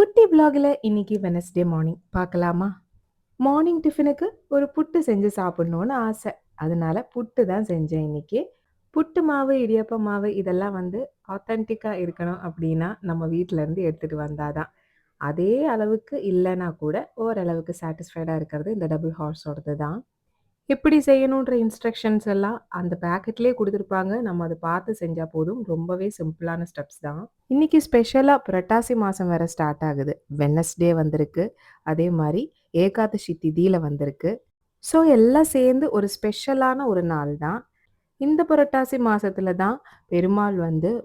குட்டி விலாகில் இன்னைக்கு Wednesday morning பார்க்கலாமா? மார்னிங் டிஃபனுக்கு ஒரு புட்டு செஞ்சு சாப்பிடணும்னு ஆசை. அதனால புட்டு தான் செஞ்சேன் இன்னைக்கு. புட்டு மாவு, இடியாப்ப மாவு இதெல்லாம் ஆத்தென்டிக்கா இருக்கணும் அப்படின்னா நம்ம வீட்ல இருந்து எடுத்துட்டு வந்தாதான். அதே அளவுக்கு இல்லைன்னா கூட ஓரளவுக்கு சாட்டிஸ்ஃபைடா இருக்கிறது இந்த டபுள் ஹார்ஸோடது தான். எப்படி செய்யணுன்ற இன்ஸ்ட்ரக்ஷன்ஸ் எல்லாம் அந்த பேக்கெட்லயே குடுத்துருப்பாங்க. நம்ம அத பார்த்து செஞ்சா போதும். ரொம்பவே சிம்பிளான ஸ்டெப்ஸ் தான். இன்னைக்கு ஸ்பெஷலா புரட்டாசி மாசம் வேற ஸ்டார்ட் ஆகுது. வெட்னஸ்டே வந்திருக்கு. அதே மாரி ஏகாதசி திதியில வந்திருக்கு. ஸோ எல்லாம் சேர்ந்து ஒரு ஸ்பெஷலான ஒரு நாள் தான். இந்த புரட்டாசி மாசத்துல தான் பெருமாள்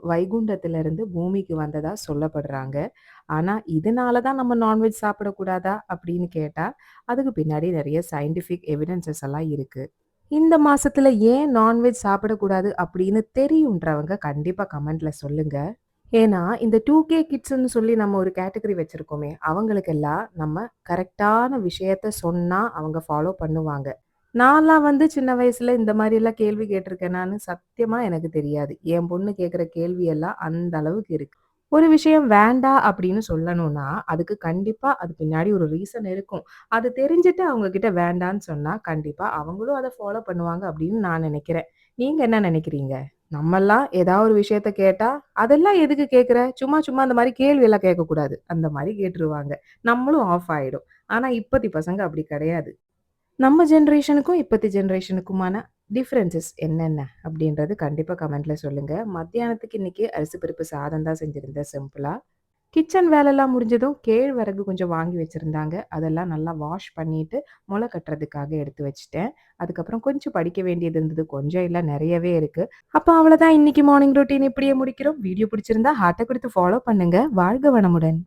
வைகுண்டத்திலிருந்து பூமிக்கு வந்ததா சொல்லப்படுறாங்க. ஆனா, இதனால தான் நம்ம நான்வெஜ் சாப்பிடக்கூடாதா அப்படின்னு கேட்டா, அதுக்கு பின்னாடி நெறைய சயின்டிஃபிக் எவிடன்ஸஸ் எல்லாம் இருக்கு. இந்த மாசத்துல ஏன் நான்வெஜ் சாப்பிடக்கூடாது அப்படின்னு தெரியுன்றவங்க கண்டிப்பா கமெண்ட்ல சொல்லுங்க. ஏன்னா, இந்த 2கே கிட்ஸ்ன்னு சொல்லி நம்ம ஒரு கேட்டகரி வச்சிருக்கோமே, அவங்களுக்கெல்லாம் நம்ம கரெக்ட்டான விஷயத்த சொன்னா அவங்க ஃபாலோ பண்ணுவாங்க. நான்லாம் சின்ன வயசுல இந்த மாரிலாம் கேள்வி கேட்டுருக்கேனான்னு சத்தியமா எனக்கு தெரியாது. என் பொண்ணு கேட்குற கேள்வி எல்லாம் அந்த அளவுக்கு இருக்கு. ஒரு விஷயம் வேண்டாம் அப்படின்னு சொல்லணும்னா, அதுக்கு கண்டிப்பா அது பின்னாடி ஒரு ரீசன் இருக்கும். அது தெரிஞ்சுட்டு அவங்க கிட்ட வேண்டான்னு சொன்னா, கண்டிப்பா அவங்களும் அத ஃபாலோ பண்ணுவாங்க அப்படின்னு நான் நெனைக்கிறேன். நீங்க என்ன நெனைக்கிறீங்க? நம்மல்லாம் ஏதாவது ஒரு விஷயத்த கேட்டா, "அதெல்லாம் எதுக்கு கேட்குற? சும்மா சும்மா அந்த மாரி கேள்வியெல்லாம் கேட்கக்கூடாது." அந்த மாரி கேட்டுருவாங்க. நம்மளும் ஆஃப் ஆயிடும். ஆனா இப்பத்தி பசங்க அப்படி கிடையாது. நம்ம ஜெனரேஷனுக்கும், இப்பத்தி ஜெனரேஷனுக்குமான டிஃபரன்ஸஸ் என்னென்ன? அப்படின்றது கண்டிப்பா கமெண்ட்ல சொல்லுங்க. மத்தியானத்துக்கு இன்னைக்கு அரிசி பருப்பு சாதம் தான் செஞ்சிருந்தேன் சிம்பிளா. கிச்சன் வேலைலாம் முடிஞ்சதும் கேழ்வரகு கொஞ்சம் வாங்கி வச்சிருந்தாங்க. அதெல்லாம் நல்லா வாஷ் பண்ணிட்டு, மொள கட்டுறதுக்காக எடுத்து வச்சுட்டேன். அதுக்கப்புறம் கொஞ்சம் படிக்க வேண்டியது இருந்தது. கொஞ்சம் இல்ல நெறையவே இருக்கு. அப்ப அவ்வளோதான் இன்னைக்கு மார்னிங் ரொட்டீன் இப்படியே முடிக்கிறோம். வீடியோ பிடிச்சிருந்தா ஹார்ட்ட குடுத்து ஃபாலோ பண்ணுங்க. வாழ்க வளமுடன்.